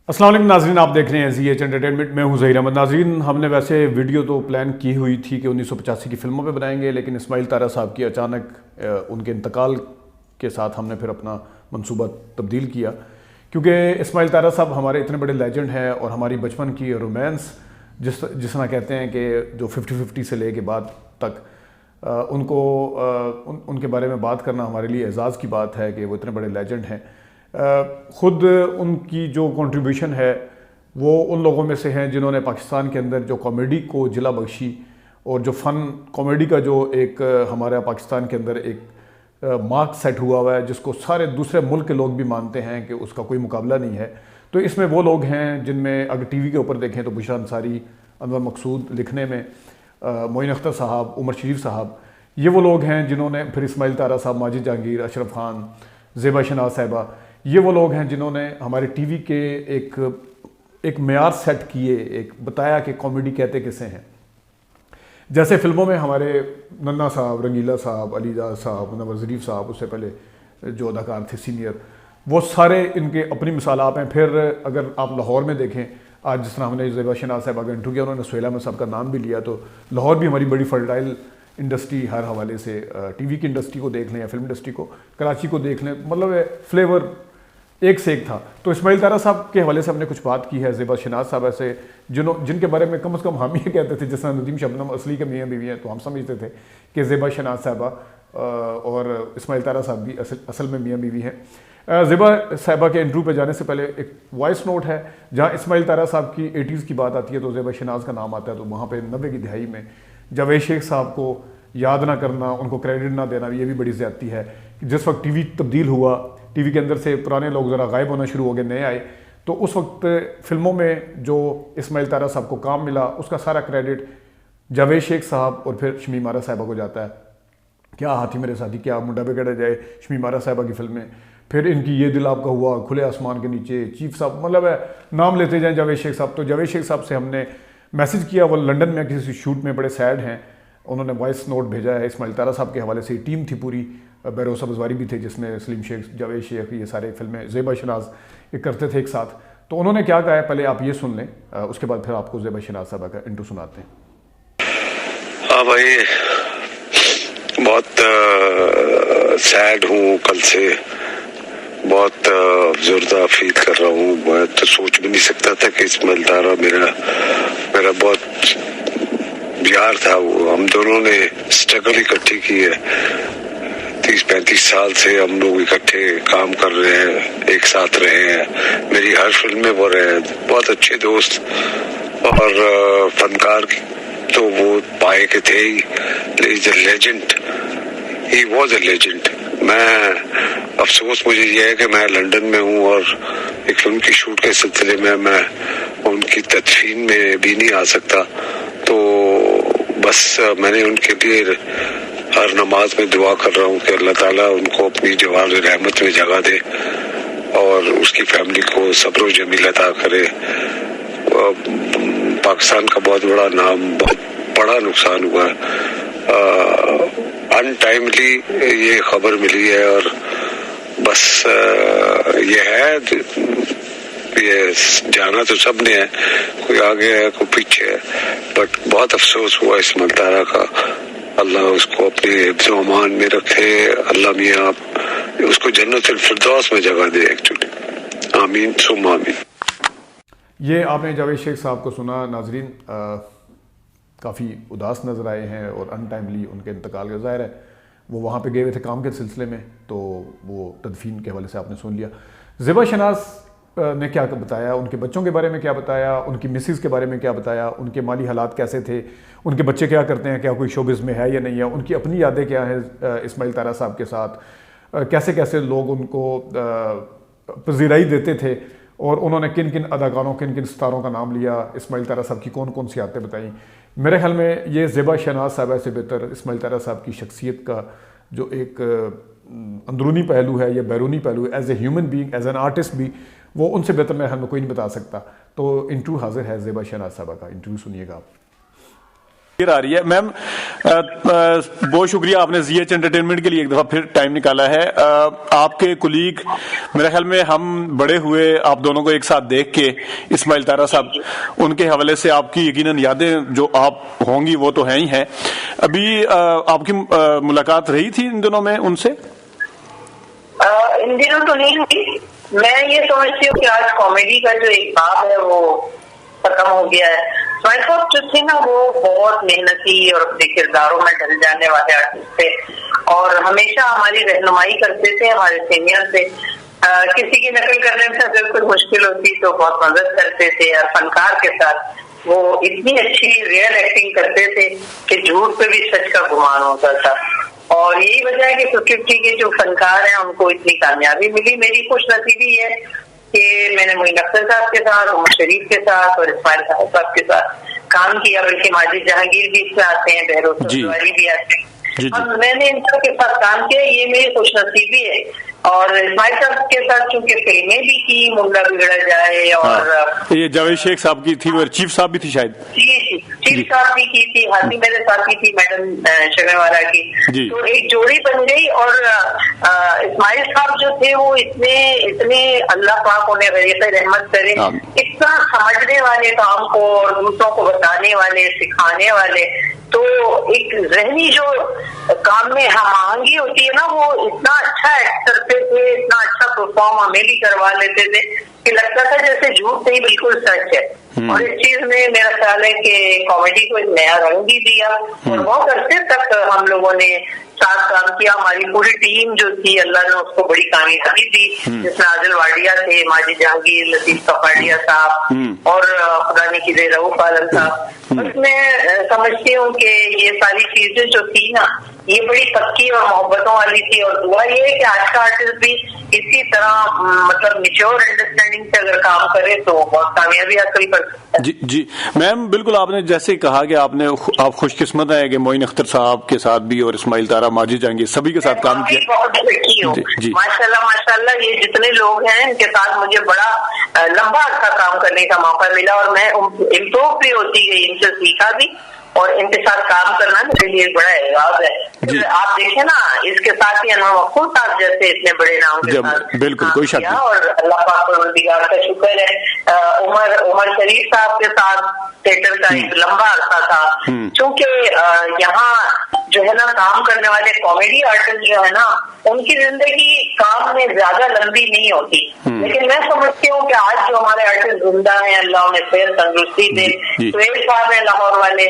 السلام علیکم ناظرین، آپ دیکھ رہے ہیں زی ایچ انٹرٹینمنٹ، میں ہوں ظہیر احمد۔ ناظرین، ہم نے ویسے ویڈیو تو پلان کی ہوئی تھی کہ 1985 کی فلموں پہ بنائیں گے، لیکن اسماعیل طارہ صاحب کی اچانک ان کے انتقال کے ساتھ ہم نے پھر اپنا منصوبہ تبدیل کیا، کیونکہ اسماعیل طارہ صاحب ہمارے اتنے بڑے لیجنڈ ہیں اور ہماری بچپن کی رومانس جس طرح کہتے ہیں کہ جو 50-50 سے لے کے بعد تک ان کے بارے میں بات کرنا ہمارے لیے اعزاز کی بات ہے کہ وہ اتنے بڑے لیجنڈ ہیں۔ خود ان کی جو کنٹریبیوشن ہے وہ ان لوگوں میں سے ہیں جنہوں نے پاکستان کے اندر جو کامیڈی کو جلا بخشی، اور جو فن کامیڈی کا جو ایک ہمارا پاکستان کے اندر ایک مارک سیٹ ہوا ہوا ہے، جس کو سارے دوسرے ملک کے لوگ بھی مانتے ہیں کہ اس کا کوئی مقابلہ نہیں ہے، تو اس میں وہ لوگ ہیں جن میں اگر ٹی وی کے اوپر دیکھیں تو بشرا انصاری، انور مقصود، لکھنے میں معین اختر صاحب، عمر شریف صاحب، یہ وہ لوگ ہیں جنہوں نے پھر اسماعیل طارہ صاحب، ماجد جہانگیر، اشرف خان، زیبا شناز صاحبہ، یہ وہ لوگ ہیں جنہوں نے ہمارے ٹی وی کے ایک معیار سیٹ کیے، ایک بتایا کہ کامیڈی کہتے کسے ہیں۔ جیسے فلموں میں ہمارے ننا صاحب، رنگیلا صاحب، علی داد صاحب، نواز ظریف صاحب، اس سے پہلے جو اداکار تھے سینئر، وہ سارے ان کے اپنی مثالات ہیں۔ پھر اگر آپ لاہور میں دیکھیں، آج جس طرح ہم نے زیبا شناز صاحبہ کا انٹرویو کیا، انہوں نے سہیلا میں صاحب کا نام بھی لیا، تو لاہور بھی ہماری بڑی فرٹائل انڈسٹری ہر حوالے سے، ٹی وی کی انڈسٹری کو دیکھ لیں یا فلم انڈسٹری کو، کراچی کو دیکھ لیں، مطلب فلیور ایک سے ایک تھا۔ تو اسماعیل طارہ صاحب کے حوالے سے ہم نے کچھ بات کی ہے، زیبا شناز صاحبہ سے جن کے بارے میں کم از کم ہم یہ کہتے تھے، جس طرح ندیم شبنم اصلی کے میاں بیوی ہیں، تو ہم سمجھتے تھے کہ زیبا شناز صاحبہ اور اسماعیل طارہ صاحب بھی اصل میں میاں بیوی ہیں۔ زیبا صاحبہ کے انٹرویو پہ جانے سے پہلے ایک وائس نوٹ ہے جہاں اسماعیل طارہ صاحب کی 80s کی بات آتی ہے تو زیبا شناز کا نام آتا ہے، تو وہاں پہ 90 کی دہائی میں جاوید شیخ صاحب کو یاد نہ کرنا، ان کو کریڈٹ نہ دینا، یہ بھی بڑی زیادتی ہے۔ جس وقت ٹی وی تبدیل ہوا، ٹی وی کے اندر سے پرانے لوگ ذرا غائب ہونا شروع ہو گئے، نئے آئے، تو اس وقت فلموں میں جو اسماعیل طارہ صاحب کو کام ملا اس کا سارا کریڈٹ جاوید شیخ صاحب اور پھر شمیم آرا صاحبہ کو جاتا ہے۔ کیا ہاتھی میرے ساتھی، کیا منڈا بگڑ جائے، شمیم آرا صاحبہ کی فلمیں، پھر ان کی یہ دل آپ کا ہوا، کھلے آسمان کے نیچے، چیف صاحب، مطلب ہے نام لیتے جائیں جاوید شیخ صاحب۔ تو جاوید شیخ صاحب سے ہم نے میسج کیا، وہ لنڈن میں کسی شوٹ میں بڑے سیڈ ہیں، انہوں نے وائس نوٹ بھیجا ہے۔ اسماعیل طارہ صاحب کے حوالے سے ٹیم تھی پوری، بیروز سبزواری بھی تھے جس میں سلیم شیخ، جاوید شیخ، یہ سارے فلمیں زیبا شناز یہ کرتے تھے ایک ساتھ۔ تو انہوں نے کیا کہا ہے پہلے آپ یہ سن لیں، اس کے بعد پھر آپ کو زیبا شناز صاحبہ کا انٹرو سناتے ہیں۔ ہاں بھائی، بہت سیڈ ہوں، کل سے بہت افسردہ فیل کر رہا ہوں۔ میں تو سوچ بھی نہیں سکتا تھا کہ اسماعیل طارہ میرا بہت یار تھا۔ وہ ہم دونوں نے اسٹرگل اکٹھی کی ہے، 30-35 سال سے ہم لوگ اکٹھے کام کر رہے ہیں، ایک ساتھ رہے ہیں، میری ہر فلم میں وہ رہے ہیں، بہت اچھے دوست اور فنکار تو وہ پائے کے تھے ہی، legend, he was a legend. میں افسوس مجھے یہ ہے کہ میں لندن میں ہوں اور ایک فلم کی شوٹ کے سلسلے میں ان کی تدفین میں بھی نہیں آ سکتا، تو بس میں نے ان کے لیے ہر نماز میں دعا کر رہا ہوں کہ اللہ تعالیٰ ان کو اپنی جوار رحمت میں جگہ دے اور اس کی فیملی کو صبر و جمیل عطا کرے۔ پاکستان کا بہت بڑا نام، بہت بڑا نقصان ہوا ہے، ان ٹائملی یہ خبر ملی ہے، اور بس یہ ہے، یہ جانا تو سب نے ہے، کوئی آگے ہے کوئی پیچھے ہے، بٹ بہت افسوس ہوا اسماعیل طارہ کا۔ اللہ اس کو اپنے حفظ و امان میں رکھے، اللہ میاں اس کو جنت الفردوس میں جگہ دے، ایکچولی آمین ثم آمین۔ یہ آپ نے جاوید شیخ صاحب کو سنا۔ ناظرین، کافی اداس نظر آئے ہیں اور ان ٹائملی ان کے انتقال کا ظاہر ہے وہ وہاں پہ گئے ہوئے تھے کام کے سلسلے میں، تو وہ تدفین کے حوالے سے آپ نے سن لیا۔ زیبا شناز نے کیا بتایا، ان کے بچوں کے بارے میں کیا بتایا، ان کی مسز کے بارے میں کیا بتایا، ان کے مالی حالات کیسے تھے، ان کے بچے کیا کرتے ہیں، کیا کوئی شوبز میں ہے یا نہیں ہے، ان کی اپنی یادیں کیا ہیں اسماعیل طارہ صاحب کے ساتھ، کیسے کیسے لوگ ان کو پذیرائی دیتے تھے، اور انہوں نے کن کن اداکاروں، کن کن ستاروں کا نام لیا، اسماعیل طارہ صاحب کی کون کون سی یادیں بتائیں۔ میرے خیال میں یہ زیبا شناز صاحبہ سے بہتر اسماعیل طارہ صاحب کی شخصیت کا جو ایک اندرونی پہلو ہے یا بیرونی پہلو ہے، as a human being, as an artist بھی، وہ ان سے بہتر میرے خیال میں کوئی نہیں بتا سکتا۔ تو انٹرویو حاضر ہے زیبا شناز صاحبہ کا، انٹرویو سنیے گا آپ۔ آ رہی ہے میم. بہت شکریہ آپ نے زی ایچ انٹرٹینمنٹ کے لیے ایک دفعہ پھر ٹائم نکالا ہے. آپ کے کولیگ میرے خیال میں ہم بڑے ہوئے آپ دونوں کو ایک ساتھ دیکھ کے, اسماعیل طارہ صاحب, ان کے حوالے سے آپ کی یقیناً یادیں جو آپ ہوں گی وہ تو ہیں ہی ہیں. ابھی آپ کی ملاقات رہی تھی ان دنوں میں ان سے؟ ان دنوں تو نہیں ہوئی. میں یہ سمجھتی ہوں کہ آج کامیڈی کا جو ایک باب ہے وہ ختم ہو گیا ہے. اسماعیل صاحب جو تھے نا وہ بہت محنتی اور اپنے کرداروں میں ڈھل جانے والے آرٹسٹ تھے اور ہمیشہ ہماری رہنمائی کرتے تھے, ہمارے سینئر سے. کسی کی نقل کرنے میں اگر کوئی مشکل ہوتی تو بہت مدد کرتے تھے. اور فنکار کے ساتھ وہ اتنی اچھی ریئل ایکٹنگ کرتے تھے کہ جھوٹ پہ بھی سچ کا گمان ہوتا تھا. اور یہی وجہ ہے کہ 50 کے جو فنکار ہیں ان کو اتنی کامیابی ملی. میری خوش نصیبی ہے کہ میں نے معین اختر صاحب کے ساتھ, عمر شریف کے ساتھ اور اسماعیل صاحب کے ساتھ کام کیا. بلکہ ماجد جہانگیر بھی اس میں آتے ہیں, بہروز والی بھی آتے ہیں. میں نے ان سب کے ساتھ کام کیا, یہ میری خوش نصیبی ہے. اور اسماعیل صاحب کے ساتھ چونکہ فلمیں بھی کی, ملا بگڑا جائے, اور یہ جاوید شیخ صاحب کی تھی, وہ چیف صاحب بھی تھی شاید. جی چیف صاحب بھی کی تھی, ہاتھی میرے ساتھی تھی میڈم شگن والا کی. تو ایک جوڑی بن گئی. اور اسماعیل صاحب جو تھے وہ اتنے اللہ پاک انہیں غریب رحمت کرے, اتنا سمجھنے والے کام کو اور دوسروں کو بتانے والے, سکھانے والے. تو ایک ذہنی جو کام میں ہم آہنگی ہوتی ہے نا, وہ اتنا اچھا ایکٹ کرتے تھے, اتنا اچھا پرفارم ہمیں بھی کروا لیتے تھے کہ لگتا تھا جیسے جھوٹ نہیں بالکل سچ ہے. اور اس چیز میں میرا خیال ہے کہ کامیڈی کو ایک نیا رنگ بھی دیا اور بہت عرصے تک ہم لوگوں نے ساتھ کام کیا. ہماری پوری ٹیم جو تھی اللہ نے اس کو بڑی کامیابی دی, جس میں عادل واڈیا تھے, ماجد جہانگیر, لطیف کپاڈیا صاحب اور خدا نے کی رؤوف عالم صاحب. اس میں سمجھتی ہوں کہ یہ ساری چیزیں جو تھی نا یہ بڑی پکی اور محبتوں والی تھی. اور دعا یہ ہے کہ آج کا آرٹسٹ بھی اسی طرح مطلب میچور انڈرسٹینڈنگ سے اگر کام کرے تو بہت کامیابی حاصل کر سکتا ہے. جی میم بالکل, آپ نے جیسے کہا کہ آپ خوش قسمت ہیں کہ معین اختر صاحب کے ساتھ بھی اور اسماعیل طارہ, ماجد جہانگیر, سبھی کے ساتھ کام کیا. بہت لکی ہوں ماشاء اللہ. یہ جتنے لوگ ہیں ان کے ساتھ مجھے بڑا لمبا عرصہ کام کرنے کا موقع ملا اور میں امپروو بھی ہوتی گئی, ان سے سیکھا بھی. اور ان کے ساتھ کام کرنا میرے لیے بڑا اعزاز ہے. آپ دیکھیں نا اس کے ساتھ ہی انور مقبول صاحب جیسے اتنے بڑے نام کے ساتھ بالکل کوئی شک نہیں. اور اللہ پاک پروردگار کا شکر ہے عمر شریف صاحب کے ساتھ تھیٹر کا ایک لمبا عرصہ تھا. چونکہ یہاں جو ہے نا کام کرنے والے کامیڈی آرٹسٹ جو ہے نا ان کی زندگی کام میں زیادہ لمبی نہیں ہوتی. لیکن میں سمجھتی ہوں کہ آج جو ہمارے آرٹسٹ زندہ ہیں, اللہ انہیں صحت تندرستی دے. سہیل صاحب ہیں لاہور والے,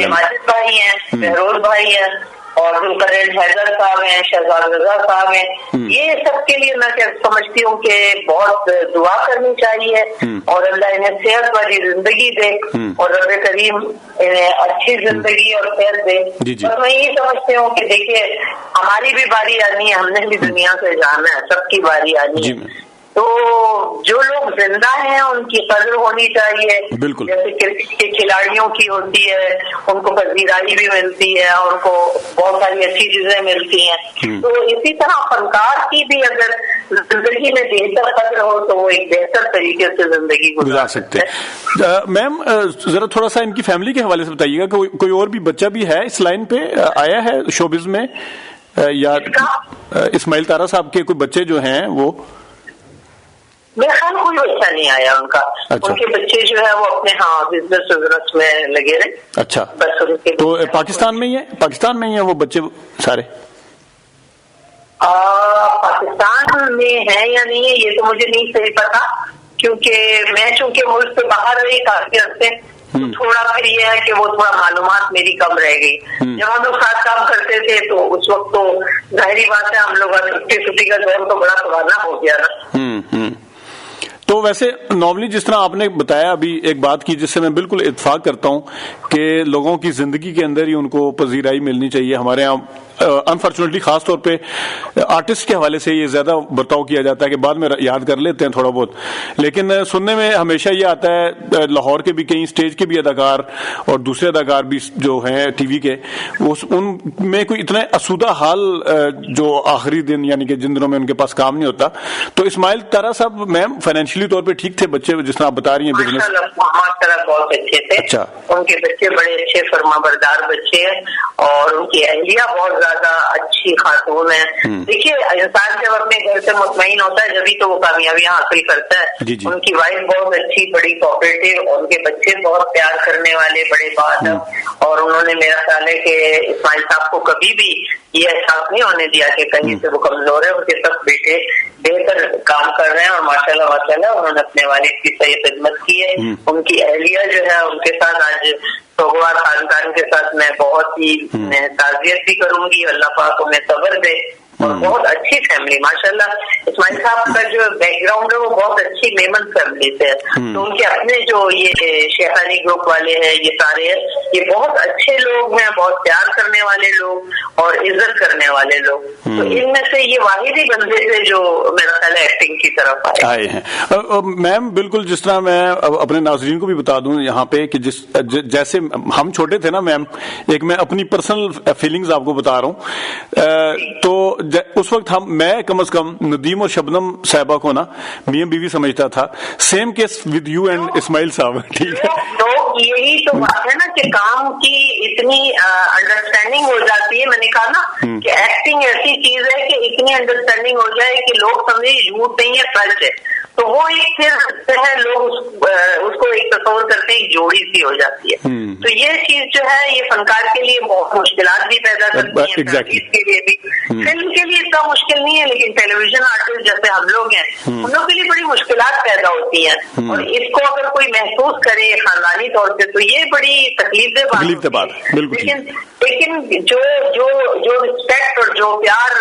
ماجد بھائی ہیں, بہروز بھائی ہیں, اور ذوالقرنین حیدر صاحب ہیں, شہزاد رضا صاحب ہیں. یہ سب کے لیے میں سمجھتی ہوں کہ بہت دعا کرنی چاہیے اور اللہ انہیں صحت والی زندگی دے اور رب کریم انہیں اچھی زندگی اور خیر دے. اور میں یہ سمجھتی ہوں کہ دیکھیے ہماری بھی باری آنی ہے, ہم نے بھی دنیا سے جانا ہے, سب کی باری آنی ہے. تو جو لوگ زندہ ہیں ان کی قدر ہونی چاہیے. جیسے کرکٹ کے کھلاڑیوں کی ہوتی ہے, ان کو پذیرائی بھی ملتی ہے اور ان کو بہت ساری اچھی چیزیں ملتی ہیں. تو اسی طرح فنکار کی بھی اگر زندگی میں بہتر قدر ہو تو وہ ایک بہتر طریقے سے زندگی گزار سکتے ہیں. میم ذرا تھوڑا سا ان کی فیملی کے حوالے سے بتائیے گا, کوئی اور بھی بچہ بھی ہے اس لائن پہ آیا ہے شوبز میں, یا اسماعیل طارہ صاحب کے کوئی بچے جو ہیں وہ؟ میرے خیال کوئی بچہ نہیں آیا ان کا. ان کے بچے جو ہے وہ اپنے بزنس میں لگے رہے. اچھا, تو پاکستان میں ہی ہیں وہ بچے سارے؟ پاکستان میں ہیں یا نہیں ہے یہ تو مجھے نہیں صحیح پتا, کیونکہ میں چونکہ ملک سے باہر رہی کافی عرصے, تھوڑا پھر یہ ہے کہ وہ تھوڑا معلومات میری کم رہ گئی. جب ہم لوگ ساتھ کام کرتے تھے تو اس وقت تو ظاہری بات ہے ہم لوگ 50-50 کا ذہن تو بڑا پرانا ہو گیا نا. تو ویسے نارملی جس طرح آپ نے بتایا ابھی ایک بات کی جس سے میں بالکل اتفاق کرتا ہوں کہ لوگوں کی زندگی کے اندر ہی ان کو پذیرائی ملنی چاہیے. ہمارے ہاں انفارچونیٹلی خاص طور پہ آرٹسٹ کے حوالے سے یہ زیادہ برتاؤ کیا جاتا ہے کہ بعد میں یاد کر لیتے ہیں تھوڑا بہت، لیکن سننے میں ہمیشہ یہ آتا ہے لاہور کے بھی کئی اسٹیج کے بھی اداکار اور دوسرے اداکار بھی جو ہیں ٹی وی کے، ان میں کوئی اتنا اسودہ حال جو آخری دن یعنی کہ جن دنوں میں ان کے پاس کام نہیں ہوتا. تو اسماعیل تارا صاحب میم فائنینشلی طور پہ ٹھیک تھے بچے جس طرح آپ بتا رہی ہیں بزنس؟ بہت اچھے تھے. اچھا. ان کے بچے بڑے اچھے فرما بردار بچے ہیں اور ان کی اہلیہ بہت زیادہ اچھی خاتون ہے. دیکھیے انسان جب اپنے گھر سے مطمئن ہوتا ہے جبھی تو وہ کامیابیاں حاصل کرتا ہے. ان کی وائف بہت اچھی بڑی کوآپریٹو اور ان کے بچے بہت پیار کرنے والے بڑے بہادر، اور انہوں نے میرا خیال ہے کہ اسماعیل صاحب کو کبھی بھی یہ احساس نہیں ہونے دیا کہ کہیں سے وہ کمزور ہے. ان کے سب بیٹے بہتر کام کر رہے ہیں اور ماشاءاللہ ماشاءاللہ انہوں نے اپنے والد کی صحیح خدمت کی ہے. ان کی اہلیہ جو ہے ان کے ساتھ آج سوگوار خاندان کے ساتھ میں بہت ہی تعزیت بھی کروں گی. اللہ پاک انہیں صبر دے اور بہت اچھی فیملی ماشاءاللہ. اسماعیل صاحب کا جو بیک گراؤنڈ ہے وہ بہت اچھی میمن فیملی سے ہے. تو ان کے اپنے جو یہ شیخانی گروپ والے ہیں یہ سارے ہیں یہ بہت اچھے لوگ ہیں، بہت پیار کرنے والے لوگ اور عزت کرنے والے لوگ. تو ان میں سے یہ واحد ہی بندے تھے جو میرا خیال ہے ایکٹنگ کی طرف آئے ہیں. میم بالکل جس طرح میں اپنے ناظرین کو بھی بتا دوں یہاں پہ کہ جیسے ہم چھوٹے تھے نا میم، ایک میں اپنی پرسنل فیلنگز آپ کو بتا رہا ہوں. تو اس وقت میں کم از کم ندیم اور شبنم صاحبہ کو نا میاں بیوی سمجھتا تھا. Same case with you and Ismail sahab. ٹھیک ہے، لوگ یہی تو بات ہے نا کہ کام کی اتنی انڈرسٹینڈنگ ہو جاتی ہے. میں نے کہا نا کہ ایکٹنگ ایسی چیز ہے کہ اتنی انڈرسٹینڈنگ ہو جائے کہ لوگ سمجھے جھوٹ نہیں ہے سچ ہے، تو وہ ایک پھر ہے لوگ اس کو ایک تصور کرتے ہیں ایک جوڑی سی ہو جاتی ہے. تو یہ چیز جو ہے یہ فنکار کے لیے بہت مشکلات بھی پیدا کرتی ہے. کے لیے بھی فلم کے لیے اتنا مشکل نہیں ہے لیکن ٹیلی ویژن آرٹسٹ جیسے ہم لوگ ہیں ان لوگوں کے لیے بڑی مشکلات پیدا ہوتی ہیں. اور اس کو اگر کوئی محسوس کرے خاندانی طور پہ تو یہ بڑی تکلیف دہ بات ہے. لیکن جو رسپیکٹ اور جو پیار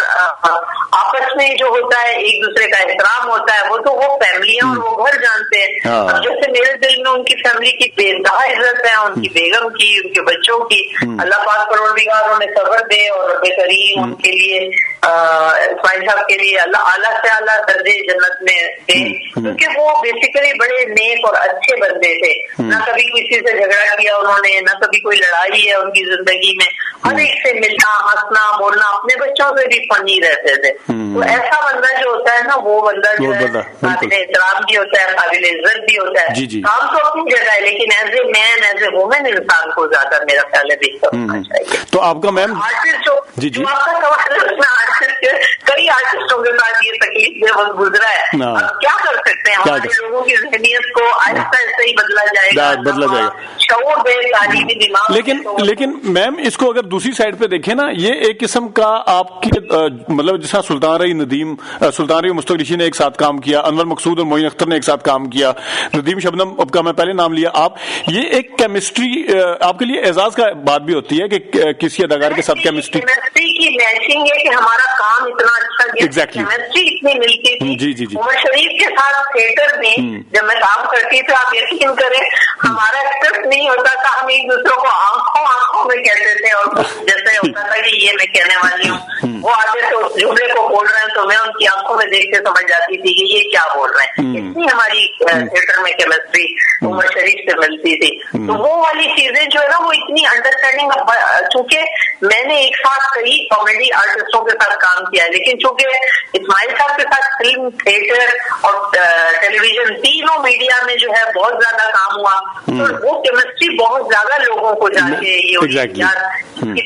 آپس میں جو ہوتا ہے ایک دوسرے کا احترام ہوتا ہے وہ تو وہ فیملیاں اور وہ گھر جانتے ہیں. اب جیسے میرے دل میں ان کی فیملی کی بے انتہا عزت ہے، ان کی بیگم کی، ان کے بچوں کی. اللہ پاک پروردگار انہیں صبر دے اور رب کریم ان کے لیے اسماعیل صاحب کے لیے اللہ اعلیٰ سے اعلیٰ درجے جنت میں دے، کیونکہ وہ بیسیکلی بڑے نیک اور اچھے بندے تھے. نہ کبھی کسی سے جھگڑا کیا انہوں نے، نہ کبھی کوئی لڑائی ہے ان کی زندگی میں. ہر ایک سے ملنا ہنسنا بولنا، اپنے بچوں سے بھی فنی رہتے تھے. تو ایسا بندہ جو ہوتا ہے نا وہ بندہ جو ہے قابل احترام بھی ہوتا ہے، قابل عزت بھی ہوتا ہے. کام تو اپنی جگہ ہے لیکن as a man as a woman انسان کو زیادہ میرا خیال ہے بہتر ہونا چاہیے. تو آپ کا میم آرٹسٹ جو آپ کا سوال ہے اس میں کئی آرٹسٹوں کے ساتھ یہ تکلیف دہ وقت گزرا ہے. اب کیا کر سکتے ہیں، ہمارے لوگوں کی ذہنیت کو آہستہ آہستہ ہی بدلا جائے گا. شعور دے تعلیمی دماغ. لیکن میم اس کو اگر دوسری سائڈ پہ دیکھیں نا یہ ایک قسم کا آپ کی مطلب جس طرح سلطان رہی مشتاق ریشی نے ایک ساتھ کام کیا، انور مقصود اور معین اختر نے ایک ساتھ کام کیا، ندیم شبنم اب کا میں پہلے نام لیا آپ، یہ ایک کیمسٹری آپ کے لیے اعزاز کا بات بھی ہوتی ہے کہ کسی اداکار کے ساتھ کیمسٹری کی میچنگ ہے کہ ہمارا کام اتنا اچھا گیا، کیمسٹری اتنی ملتی تھی. جی عمر شریف کے ساتھ تھیٹر میں جب میں کام کرتی تھی آپ یقین کریں ہمارا ایکسپٹ نہیں ہوتا تھا، ہم ایک دوسرے کو آنکھوں میں کہتے تھے اور جیسے ہوتا تھا کہ یہ میں کہنے والی ہوں، وہ آتے تھے اس جملے کو بول رہے ہیں تو میں ان کی آنکھوں میں دیکھ کے سمجھ جاتی تھی کہ یہ کیا بول رہے ہیں. اتنی ہماری تھیٹر میں کیمسٹری عمر شریف سے ملتی تھی. تو وہ والی چیزیں جو ہے نا وہ اتنی انڈرسٹینڈنگ، چونکہ میں نے ایک ساتھ کئی کامیڈی آرٹسٹوں کے ساتھ کام کیا ہے لیکن چونکہ اسماعیل صاحب کے ساتھ فلم تھیٹر اور ٹیلی ویژن تینوں میڈیا میں جو ہے بہت زیادہ کام ہوا تو وہ کیمسٹری بہت زیادہ لوگوں کو جا کے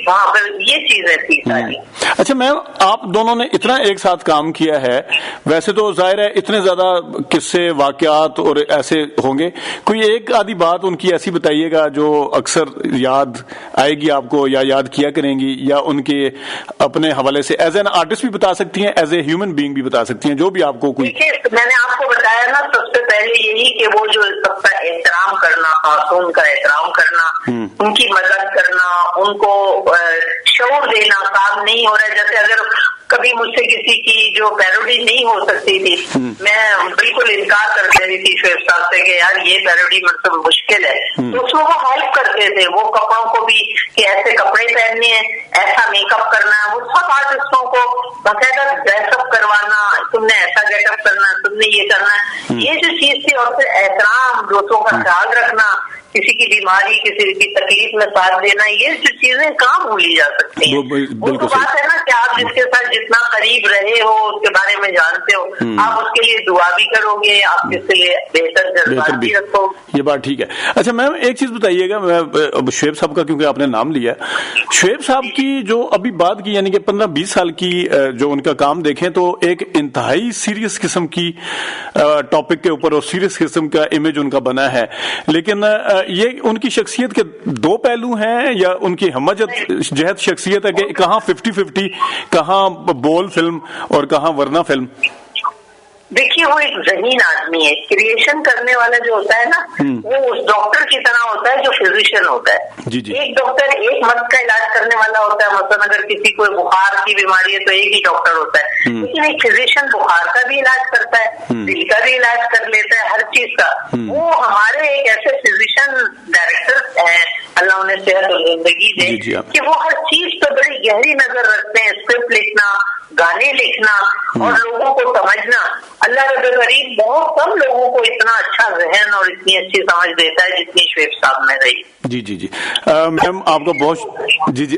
وہاں پر یہ چیزیں تھی ساری. اچھا میم آپ دونوں نے اتنا ایک ساتھ کام کیا ہے، ویسے تو ظاہر ہے اتنے زیادہ قصے واقعات اور ایسے ہوں گے، کوئی ایک آدھی بات ان کی ایسی بتائیے گا جو اکثر یاد آئے گی آپ کو یا یاد کیا کریں گی، یا ان کے اپنے حوالے سے ایز این آرٹسٹ بھی بتا سکتی ہیں، ایز اے ہیومن بینگ بھی بتا سکتی ہیں، جو بھی آپ کو کوئی. میں نے آپ کو بتایا نا سب سے پہلے یہی کہ وہ جو سب کا احترام کرنا، خاتون کا احترام کرنا، ان کی مدد کرنا، ان کو شعور دینا. کام نہیں ہو رہا ہے جیسے اگر کبھی مجھ سے کسی کی جو پیروڈی نہیں ہو سکتی تھی میں بالکل انکار کر دیتی تھی شعیب صاحب سے کہ یار یہ پیروڈی مطلب مشکل ہے، تو اس میں وہ ہیلپ کرتے تھے، وہ کپڑوں کو بھی کہ ایسے کپڑے پہننے ہیں، ایسا میک اپ کرنا ہے، وہ سب آرٹسٹوں کو باقاعدہ ڈریس اپ کروانا، تم نے ایسا گیٹ اپ کرنا ہے، تم نے یہ کرنا ہے، یہ جو چیز تھی، اور پھر احترام، دوستوں کا خیال رکھنا، کسی کی بیماری کسی کی تکلیف میں ساتھ دینا، یہ جو چیزیں کہاں بھولی جا سکتی ہیں. وہ تو بات ہے نا کہ آپ جس کے ساتھ جتنا قریب رہے ہو، اس کے بارے میں جانتے ہو، آپ اس کے لیے دعا بھی کرو گے، آپ اس کے لیے بہتر جذبات بھی رکھو. یہ بات ٹھیک ہے. اچھا میم ایک چیز بتائیے گا، میں شعیب صاحب کا کیونکہ آپ نے نام لیا، شعیب صاحب کی جو ابھی بات کی یعنی کہ 15-20 سال کی جو ان کا کام دیکھیں تو ایک انتہائی سیریس قسم کی ٹاپک کے اوپر اور سیریس قسم کا امیج ان کا بنا ہے، لیکن یہ ان کی شخصیت کے دو پہلو ہیں یا ان کی ہمجد جہت شخصیت ہے کہ کہاں 50-50، کہاں بول فلم اور کہاں ورنہ فلم؟ دیکھیے وہ ایک ذہین آدمی ہے، کریشن کرنے والا جو ہوتا ہے نا وہ اس ڈاکٹر کی طرح ہوتا ہے جو فزیشین ہوتا ہے. جی جی. ایک ڈاکٹر ایک مرض کا علاج کرنے والا ہوتا ہے، مثلا اگر کسی کو بخار کی بیماری ہے تو ایک ہی ڈاکٹر ہوتا ہے، لیکن ایک فزیشین بخار کا بھی علاج کرتا ہے، دل کا بھی علاج کر لیتا ہے، ہر چیز کا. وہ ہمارے ایک ایسے فزیشین ڈائریکٹر ہیں، اللہ انہیں صحت اور زندگی دے، کہ وہ ہر چیز پہ بڑی گہری نظر رکھتے ہیں. اسکرپٹ لکھنا، گانے لکھنا اور لوگوں کو سمجھنا، اللہ رب کریم بہت کم لوگوں کو اتنا اچھا ذہن اور اتنی اچھی سمجھ دیتا ہے جتنی شعیب صاحب میں رہی. جی جی جی. میم آپ کا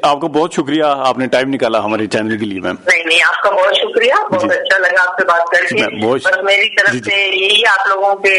آپ کا بہت شکریہ، آپ نے ٹائم نکالا ہمارے چینل کے لیے. میم نہیں آپ کا بہت شکریہ، بہت اچھا لگا آپ سے بات کر کے. بس میری طرف سے یہی آپ لوگوں کے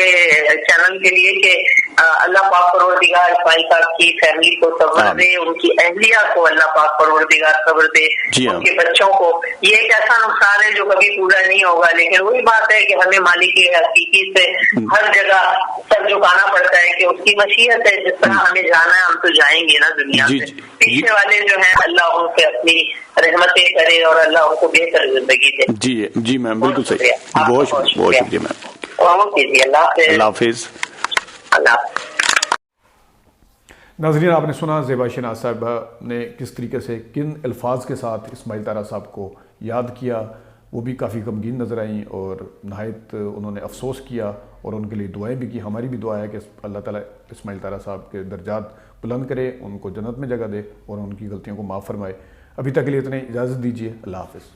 چینل کے لیے کہ اللہ پاک پروردگار اسماعیل صاحب کی فیملی کو صبر دے، ان کی اہلیہ کو اللہ پاک پروردگار صبر دے، ان کے بچوں کو. یہ ایک ایسا نقصان ہے جو کبھی پورا نہیں ہوگا، لیکن وہی بات ہے کہ ہمیں مالک کی حقیقی سے ہر جگہ سر جھکانا پڑتا ہے کہ اس کی مشیت ہے، جس طرح ہمیں جانا ہے ہم تو جائیں گے نا دنیا سے. پیچھے والے جو ہیں اللہ ان سے اپنی رحمتیں کرے اور اللہ ان کو بہتر زندگی دے. جی جی میم بالکل صحیح، بہت شکریہ میم. اوکے جی، اللہ حافظ. ناظرین آپ نے سنا زیبا شناز صاحبہ نے کس طریقے سے کن الفاظ کے ساتھ اسماعیل طارہ صاحب کو یاد کیا، وہ بھی کافی غمگین نظر آئیں اور نہایت انہوں نے افسوس کیا اور ان کے لیے دعائیں بھی کی. ہماری بھی دعا ہے کہ اللہ تعالیٰ اسماعیل طارہ صاحب کے درجات بلند کرے، ان کو جنت میں جگہ دے اور ان کی غلطیوں کو معاف فرمائے. ابھی تک کے لیے اتنے اجازت دیجیے، اللہ حافظ.